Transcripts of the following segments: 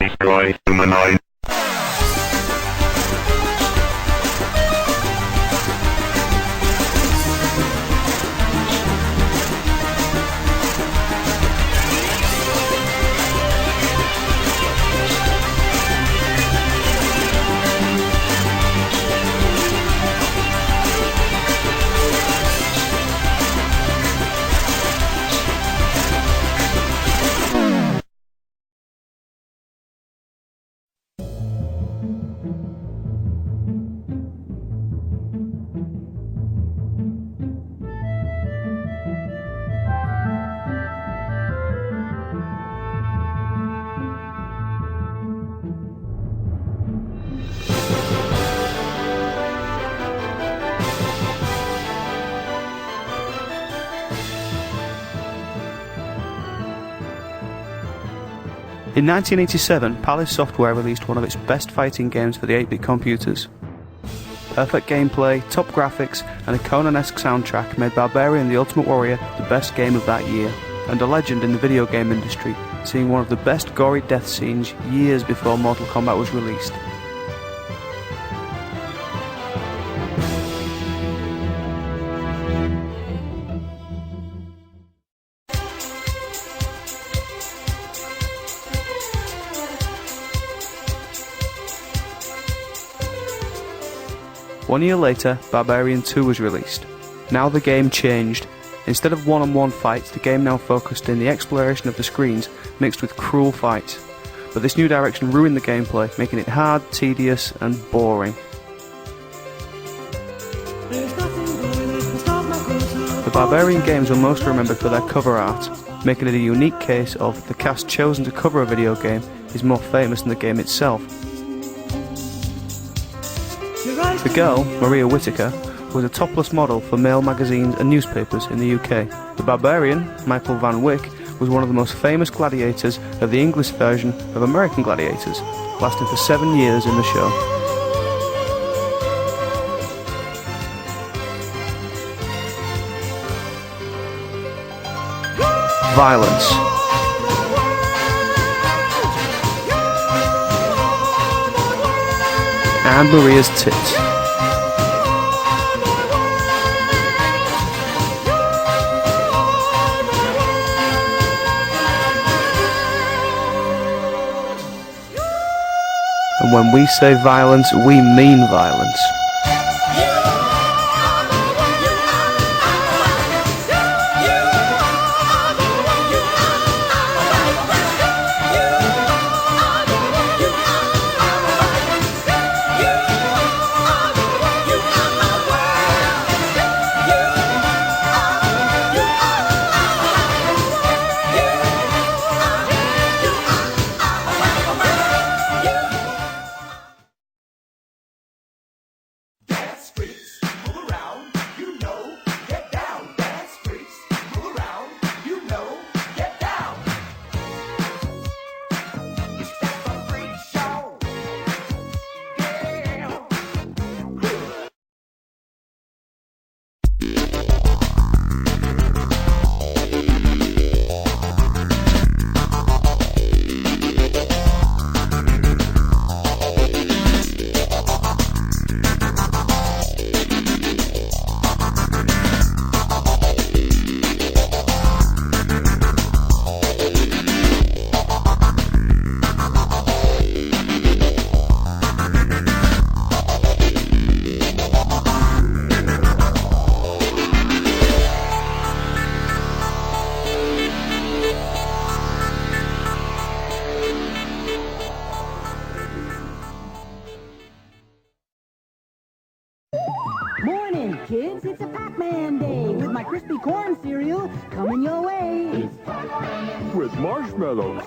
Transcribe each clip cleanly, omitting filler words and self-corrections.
Destroy Humanoid. In 1987, Palace Software released one of its best fighting games for the 8-bit computers. Perfect gameplay, top graphics, and a Conan-esque soundtrack made Barbarian the Ultimate Warrior the best game of that year, and a legend in the video game industry, seeing one of the best gory death scenes years before Mortal Kombat was released. One year later, Barbarian 2 was released. Now the game changed. Instead of one-on-one fights, the game now focused in the exploration of the screens, mixed with cruel fights. But this new direction ruined the gameplay, making it hard, tedious, and boring. The Barbarian games are most remembered for their cover art, making it a unique case of the cast chosen to cover a video game is more famous than the game itself. The girl, Maria Whittaker, was a topless model for male magazines and newspapers in the UK. The Barbarian, Michael Van Wyck, was one of the most famous gladiators of the English version of American Gladiators, lasting for 7 years in the show. Violence. And Maria's tits. And when we say violence, we mean violence. Morning, kids. It's a Pac-Man day with my crispy corn cereal coming your way. With marshmallows.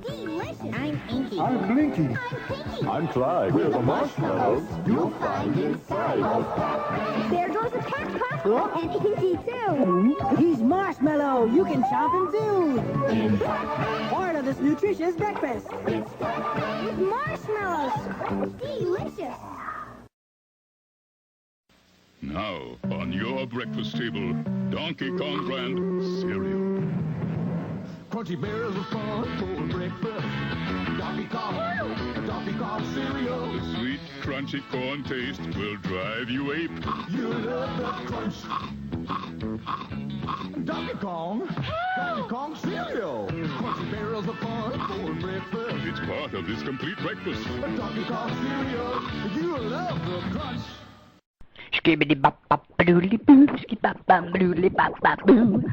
Delicious. I'm Inky. I'm Blinky. I'm Pinky. I'm Clyde. We're the marshmallows you'll find inside. Their doors attack Pop and Inky too. He's Marshmallow. You can chomp him too. Part of this nutritious breakfast. With marshmallows. Delicious. Now, on your breakfast table, Donkey Kong brand cereal. Crunchy berries of fun for breakfast. Donkey Kong cereal. The sweet, crunchy corn taste will drive you ape. You love the crunch. Donkey Kong cereal. Crunchy berries of fun for breakfast. It's part of this complete breakfast. Donkey Kong cereal. You love the crunch. Skibbity bop bop doodly boo, skip bop bop doodly bop bop boo.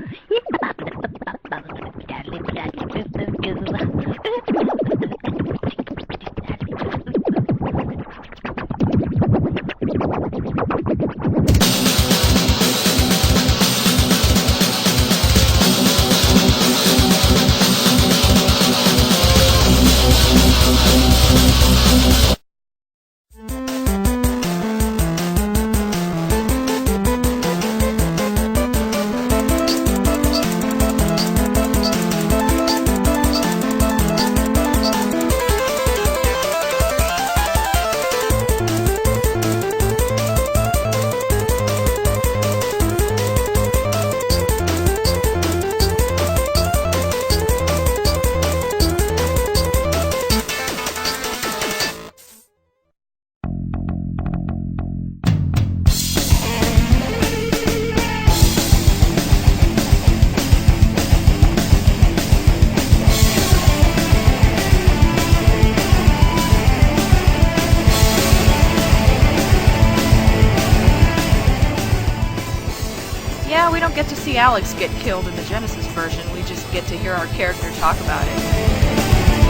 Yeah, we don't get to see Alex get killed in the Genesis version. We just get to hear our character talk about it.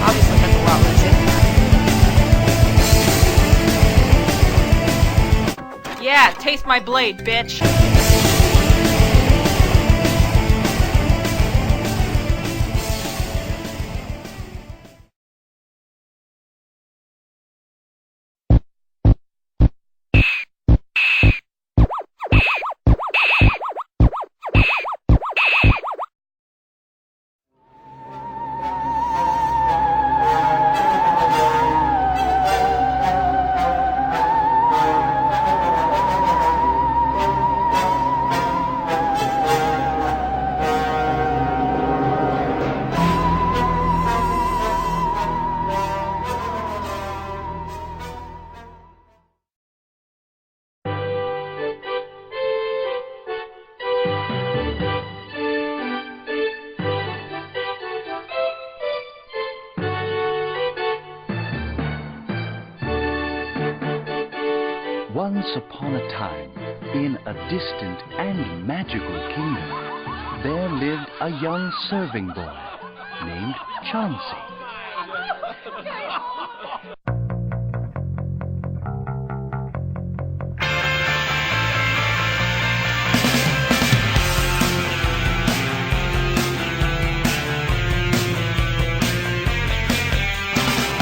Obviously, that's a lot less impact. Yeah, taste my blade, bitch! Once upon a time, in a distant and magical kingdom, there lived a young serving boy named Chauncey.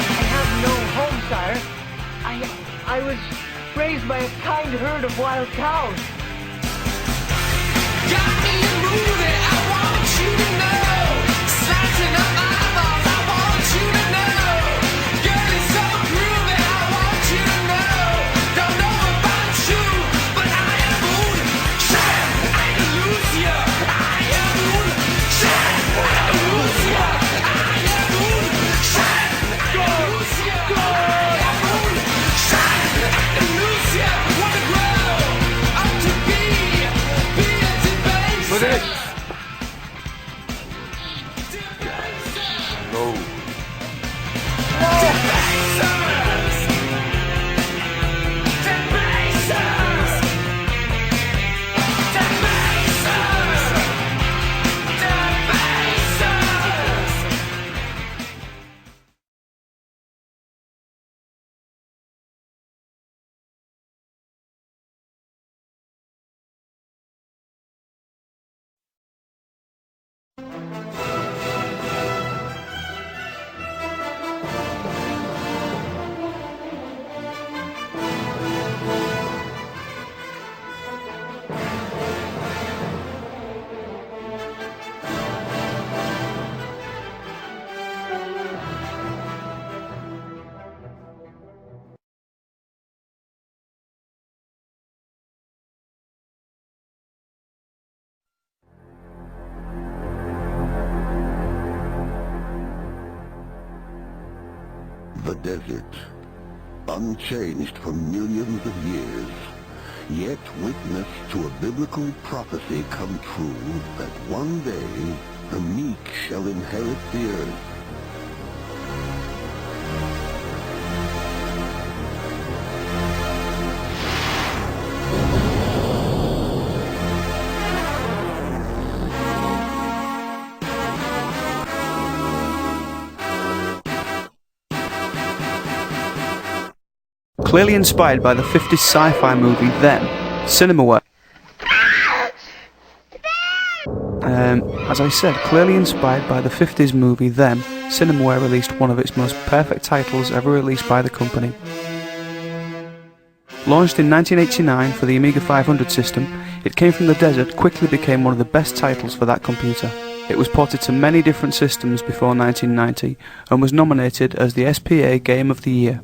I have no home, sire. I was raised by a kind herd of wild cows. Got me a movie, I want you to know. Slicing up my eyeballs, I want you to know. Girl, it's so groovy, I want you to know. Don't know about you, but I am moon. Shine, I lose ya. I am moon. Shine, I lose ya. I am moon. Shine, I lose ya. I am moon. Shine, I lose ya. Wanna grow up to be a debate. Look at this. the desert, unchanged for millions of years, yet witness to a biblical prophecy come true that one day the meek shall inherit the earth. Clearly inspired by the 50s sci-fi movie Them, Cinemaware. As I said, clearly inspired by the 50s movie Them, Cinemaware released one of its most perfect titles ever released by the company. Launched in 1989 for the Amiga 500 system, it came from the desert quickly became one of the best titles for that computer. It was ported to many different systems before 1990 and was nominated as the SPA Game of the Year.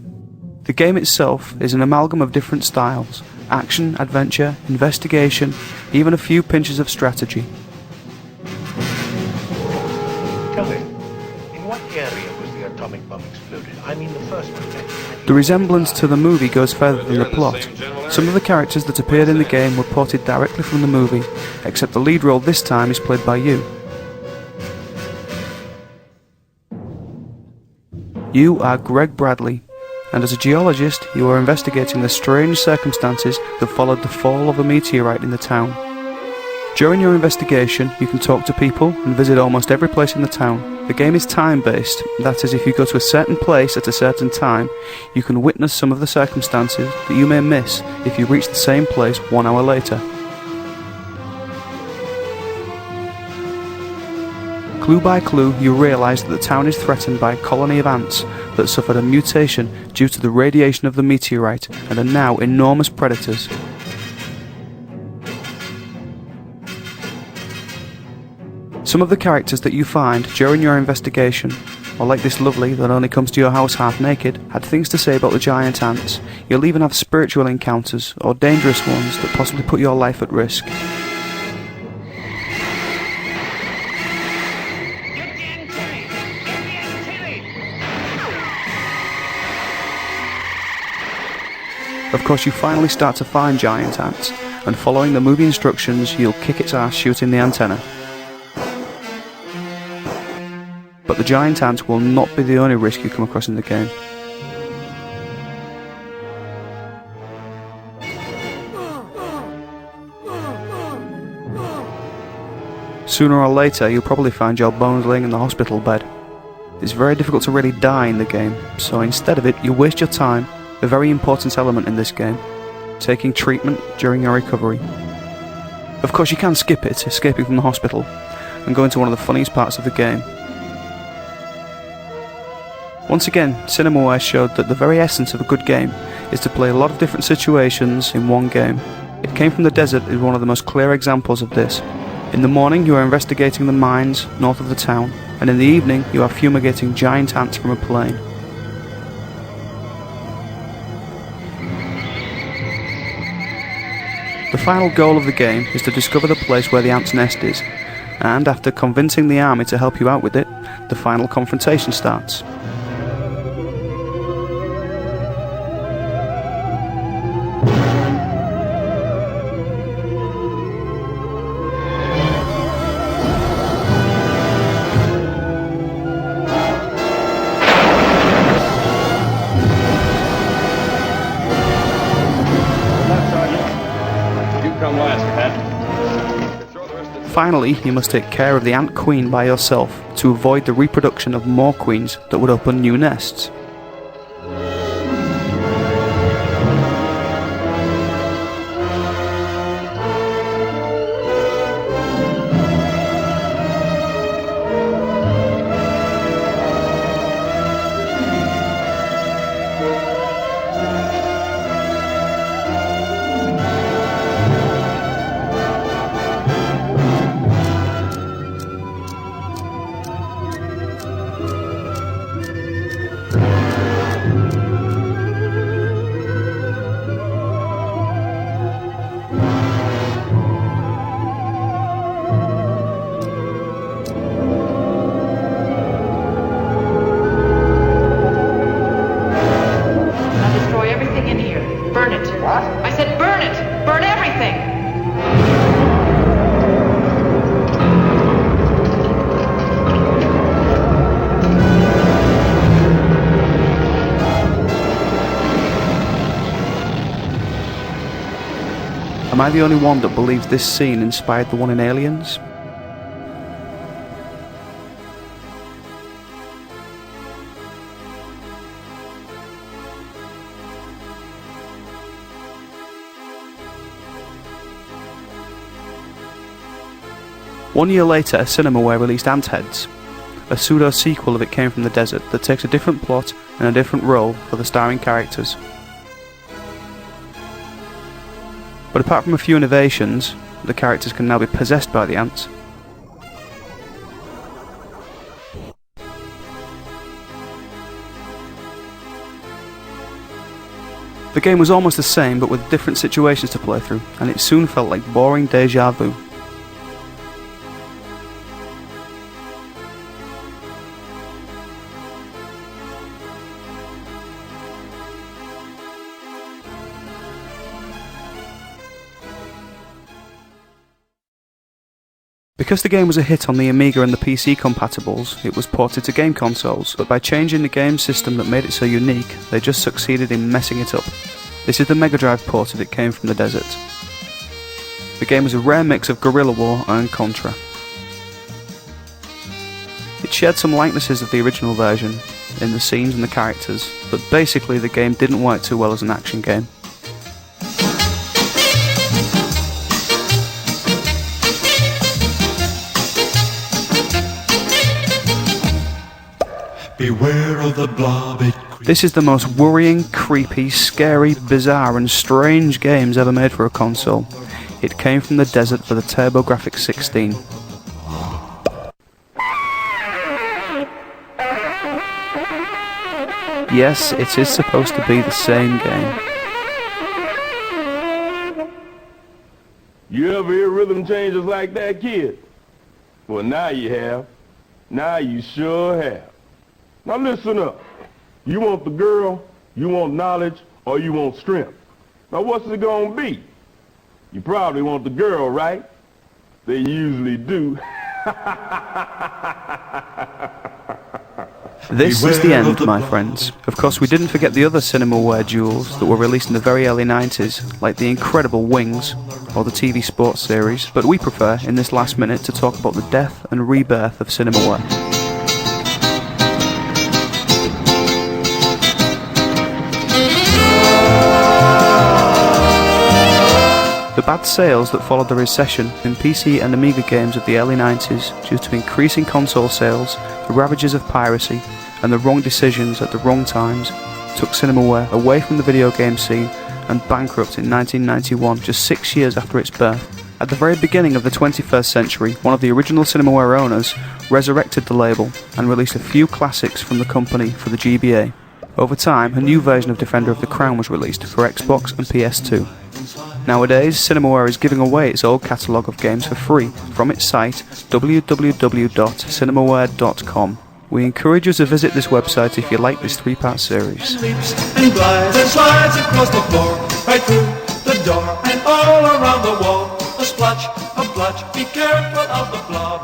The game itself is an amalgam of different styles: action, adventure, investigation, even a few pinches of strategy. Tell me, in what area was the atomic bomb exploded? I mean the first one. The resemblance to the movie goes further than the plot. Some of the characters that appeared in the game were ported directly from the movie, except the lead role this time is played by you. You are Greg Bradley, and as a geologist, you are investigating the strange circumstances that followed the fall of a meteorite in the town. During your investigation, you can talk to people and visit almost every place in the town. The game is time-based, that is, if you go to a certain place at a certain time, you can witness some of the circumstances that you may miss if you reach the same place 1 hour later. Clue by clue, you realise that the town is threatened by a colony of ants that suffered a mutation due to the radiation of the meteorite and are now enormous predators. Some of the characters that you find during your investigation, or like this lovely that only comes to your house half naked, had things to say about the giant ants. You'll even have spiritual encounters, or dangerous ones that possibly put your life at risk. Of course, you finally start to find giant ants, and following the movie instructions, you'll kick its ass shooting the antenna. But the giant ants will not be the only risk you come across in the game. Sooner or later, you'll probably find your bones laying in the hospital bed. It's very difficult to really die in the game, so instead of it, you waste your time, a very important element in this game, taking treatment during your recovery. Of course, you can skip it, escaping from the hospital, and go into one of the funniest parts of the game. Once again, Cinemaware showed that the very essence of a good game is to play a lot of different situations in one game. It Came from the Desert is one of the most clear examples of this. In the morning, you are investigating the mines north of the town, and in the evening, you are fumigating giant ants from a plane. The final goal of the game is to discover the place where the ant's nest is, and after convincing the army to help you out with it, the final confrontation starts. Finally, you must take care of the ant queen by yourself to avoid the reproduction of more queens that would open new nests. Am I the only one that believes this scene inspired the one in Aliens? One year later, Cinemaware released Ant Heads, a pseudo-sequel of It Came From the Desert that takes a different plot and a different role for the starring characters. But apart from a few innovations, the characters can now be possessed by the ants. The game was almost the same but with different situations to play through, and it soon felt like boring déjà vu. Because the game was a hit on the Amiga and the PC compatibles, it was ported to game consoles, but by changing the game system that made it so unique, they just succeeded in messing it up. This is the Mega Drive port of It Came From the Desert. The game was a rare mix of Guerrilla War and Contra. It shared some likenesses of the original version, in the scenes and the characters, but basically the game didn't work too well as an action game. Beware of the blob, it This is the most worrying, creepy, scary, bizarre and strange games ever made for a console. It Came From the Desert for the TurboGrafx 16. Yes, it is supposed to be the same game. You ever hear rhythm changes like that, kid? Well, now you have. Now you sure have. Now listen up. You want the girl, you want knowledge, or you want strength? Now what's it gonna be? You probably want the girl, right? They usually do. This is the end, my friends. Of course, we didn't forget the other Cinemaware jewels that were released in the very early 90s, like the incredible Wings, or the TV sports series, but we prefer, in this last minute, to talk about the death and rebirth of Cinemaware. The bad sales that followed the recession in PC and Amiga games of the early 90s due to increasing console sales, the ravages of piracy, and the wrong decisions at the wrong times took Cinemaware away from the video game scene and bankrupt in 1991, just 6 years after its birth. At the very beginning of the 21st century, one of the original Cinemaware owners resurrected the label and released a few classics from the company for the GBA. Over time, a new version of Defender of the Crown was released for Xbox and PS2. Nowadays, Cinemaware is giving away its old catalogue of games for free from its site www.cinemaware.com. We encourage you to visit this website if you like this 3-part series. leaps and glides and slides across the floor, right through the door and all around the wall. A splotch, a blotch, be careful of the blob.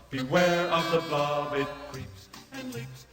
Beware of the blob, it creeps and leaps.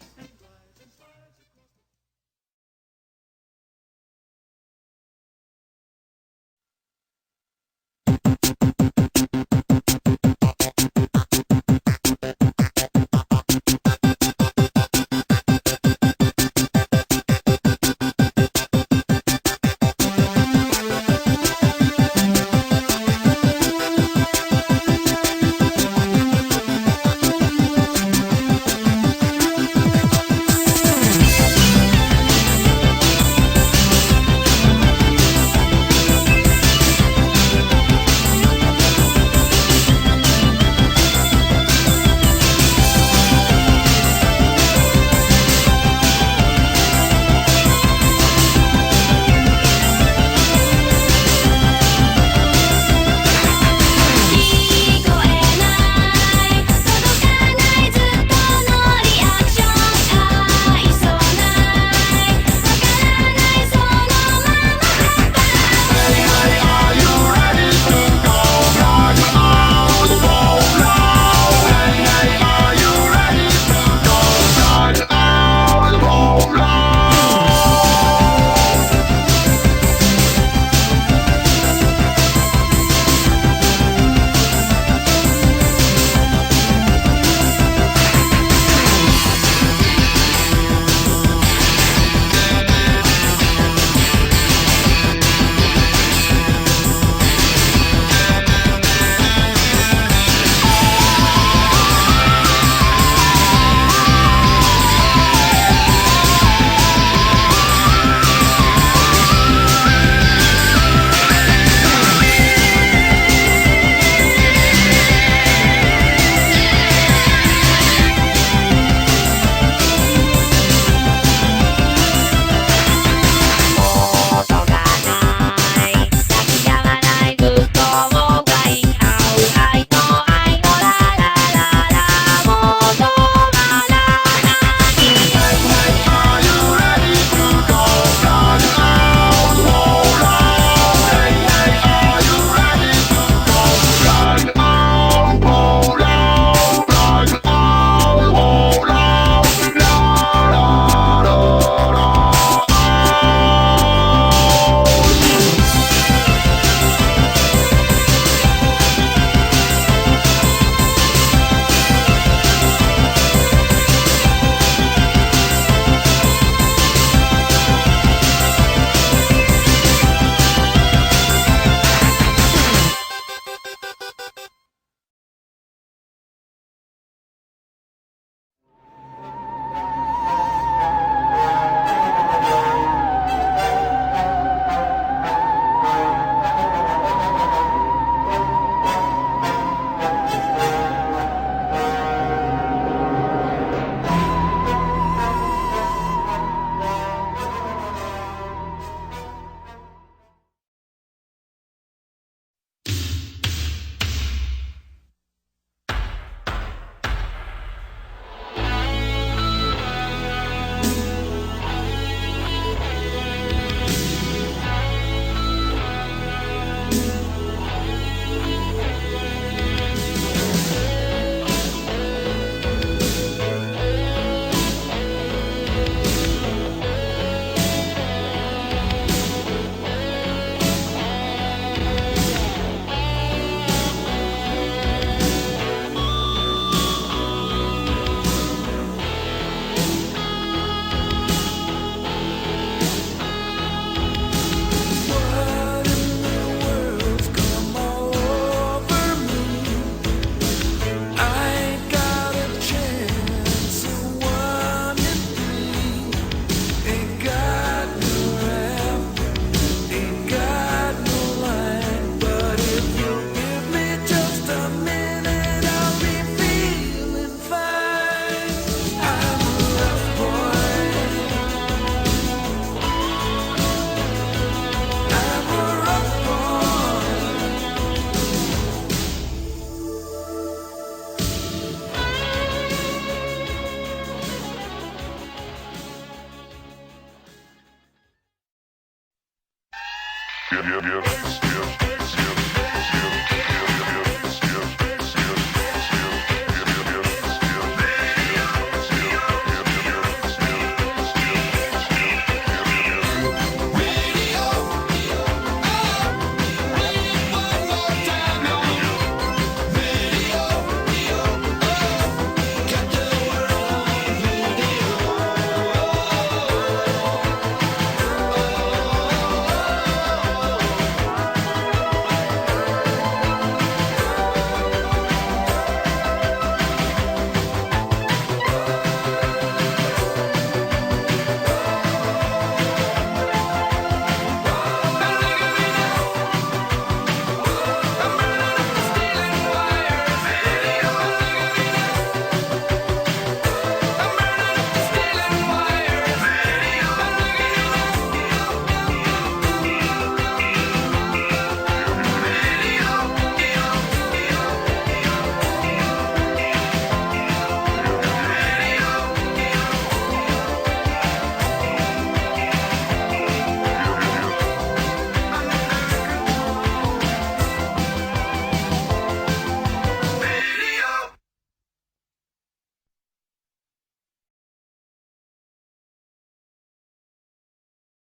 Yes, yes, yes.